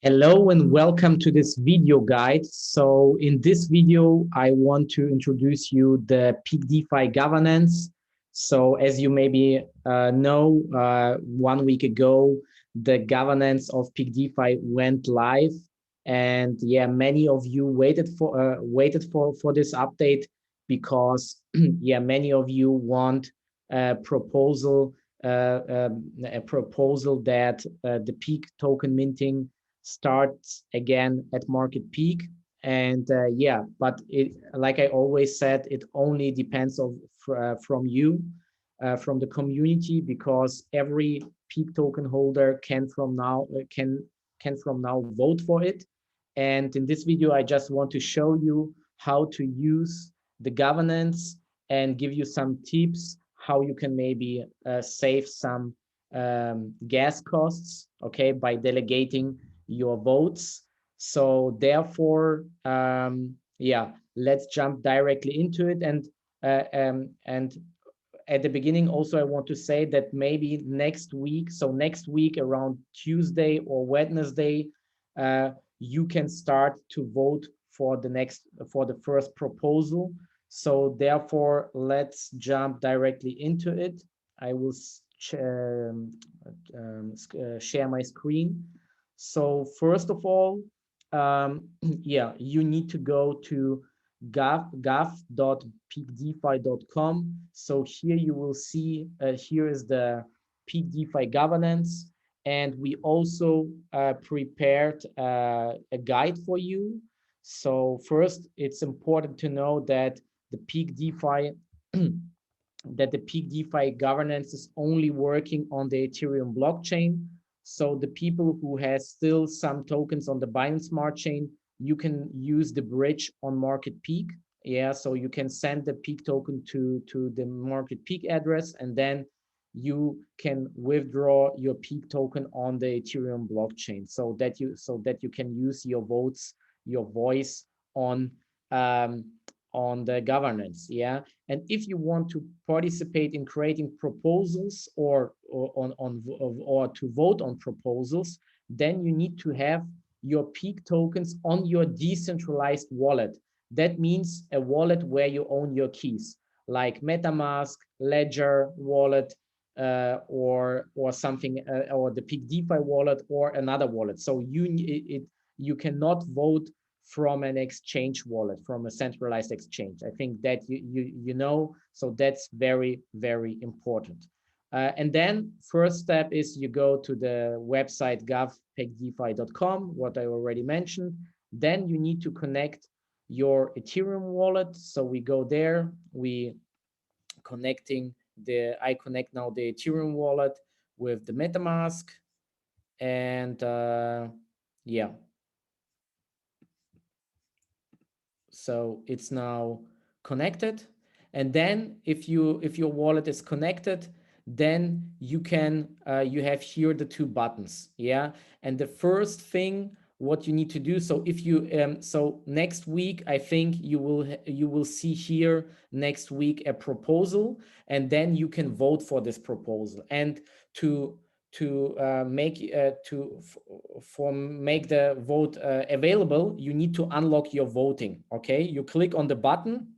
Hello and welcome to this video guide. So in this video, I want to introduce you the Peakdefi Governance. So as you maybe know, 1 week ago, the governance of Peakdefi went live. And yeah, many of you waited for this update because yeah, many of you want a proposal that the Peak token minting starts again at market peak. And yeah, but it, like I always said, it only depends from you, from the community, because every peak token holder can from now vote for it. And in this video, I just want to show you how to use the governance and give you some tips how you can maybe save some gas costs, okay, by delegating your votes. So therefore, yeah, let's jump directly into it. And at the beginning, also, I want to say that maybe next week, so next week around Tuesday or Wednesday, you can start to vote for the first proposal. So therefore, let's jump directly into it. I will share my screen. So first of all, yeah, you need to go to gov.peakdefi.com. So here you will see, here is the Peakdefi governance. And we also prepared a guide for you. So first, it's important to know that the Peakdefi that the Peakdefi governance is only working on the Ethereum blockchain. So the people who has still some tokens on the Binance Smart Chain, you can use the bridge on Market Peak. Yeah, so you can send the Peak token to the Market Peak address, and then you can withdraw your Peak token on the Ethereum blockchain, so that you can use your votes, your voice on um, the governance. Yeah, and if you want to participate in creating proposals or to vote on proposals, then you need to have your Peak tokens on your decentralized wallet. That means a wallet where you own your keys, like MetaMask, Ledger wallet, or something, or the Peakdefi wallet or another wallet. So you cannot vote from an exchange wallet, from a centralized exchange. I think that you know, so that's very, very important. And then first step is you go to the website gov.peakdefi.com, what I already mentioned. Then you need to connect your Ethereum wallet. So we go there, I connect now the Ethereum wallet with the MetaMask, and yeah, so it's now connected. And then if your wallet is connected, then you can you have here the two buttons. Yeah, and the first thing what you need to do, so if you so next week, I think you will see here next week a proposal, and then you can vote for this proposal. And to make the vote available, you need to unlock your voting. Okay, you click on the button,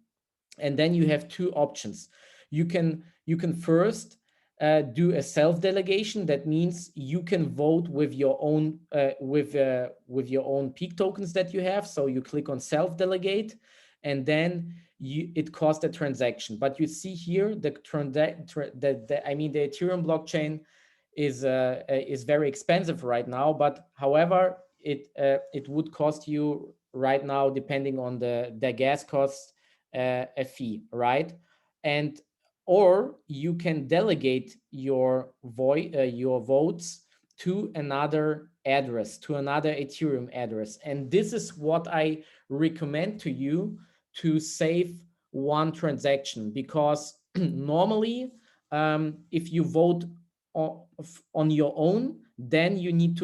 and then you have two options. You can first do a self-delegation. That means you can vote with your own with your own Peak tokens that you have. So you click on self-delegate, and then it costs a transaction. But you see here the Ethereum blockchain is very expensive right now. But however, it would cost you right now, depending on the gas costs, a fee, right? And or you can delegate your votes to another address, to another Ethereum address. And this is what I recommend to you to save one transaction, because normally if you vote on your own, then you need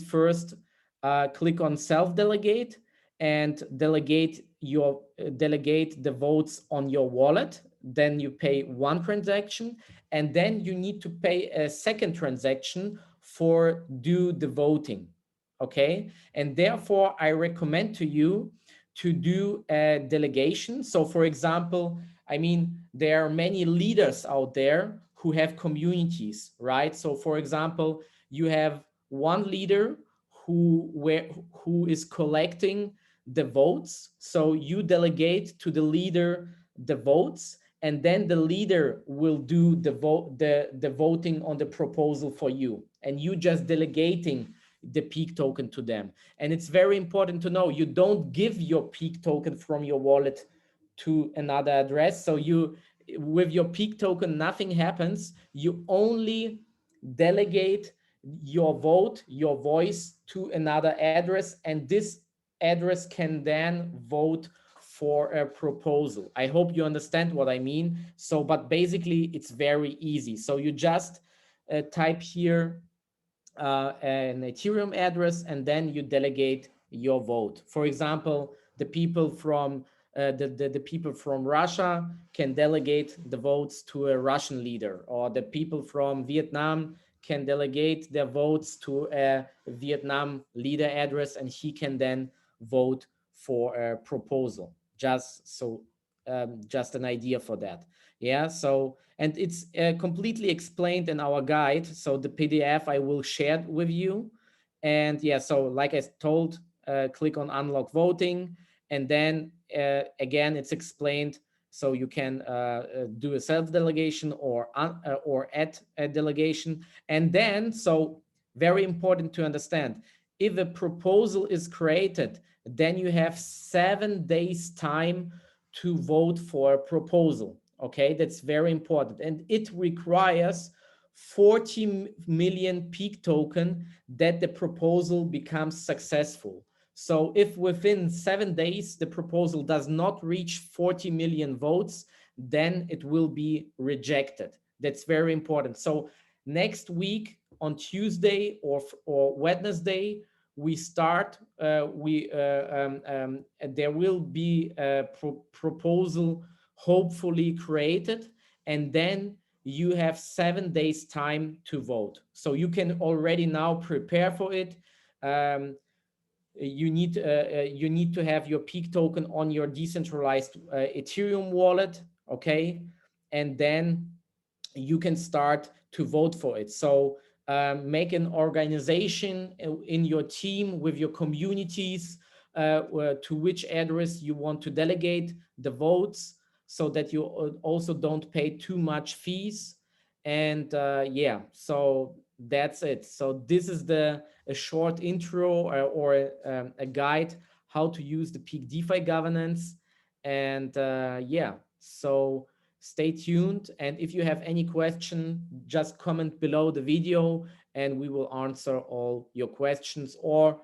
first click on self-delegate and delegate the votes on your wallet. Then you pay one transaction, and then you need to pay a second transaction for do the voting. okay? And therefore, I recommend to you to do a delegation. So for example, I mean, there are many leaders out there who have communities, right? So for example, you have one leader who is collecting the votes. So you delegate to the leader the votes, and then the leader will do the voting on the proposal for you, and you just delegating the peak token to them. And it's very important to know you don't give your peak token from your wallet to another address. So you, with your peak token, nothing happens. You only delegate your vote, your voice to another address, and this address can then vote for a proposal. I hope you understand what I mean. So, but basically it's very easy. So you just type here an Ethereum address, and then you delegate your vote. For example, the people from the people from Russia can delegate the votes to a Russian leader, or the people from Vietnam can delegate their votes to a Vietnam leader address, and he can then vote for a proposal. Just an idea for that. Yeah. So, and it's completely explained in our guide. So the PDF I will share with you. And yeah, so like I told, click on unlock voting, and then again it's explained. So you can do a self delegation or add a delegation. And then, so very important to understand, if a proposal is created, then you have 7 days time to vote for a proposal. Okay, that's very important. And it requires 40 million peak token that the proposal becomes successful. So if within 7 days the proposal does not reach 40 million votes, then it will be rejected. That's very important. So next week on Tuesday or Wednesday, we start, there will be a proposal hopefully created, and then you have 7 days time to vote. So you can already now prepare for it. You need to have your peak token on your decentralized Ethereum wallet, okay? And then you can start to vote for it. So make an organization in your team with your communities to which address you want to delegate the votes, so that you also don't pay too much fees. And yeah, so that's it. So this is a short intro or a guide how to use the Peak DeFi governance. And yeah, so stay tuned. And if you have any question, just comment below the video and we will answer all your questions or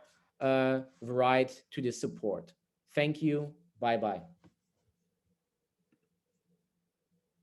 write to the support. Thank you. Bye bye.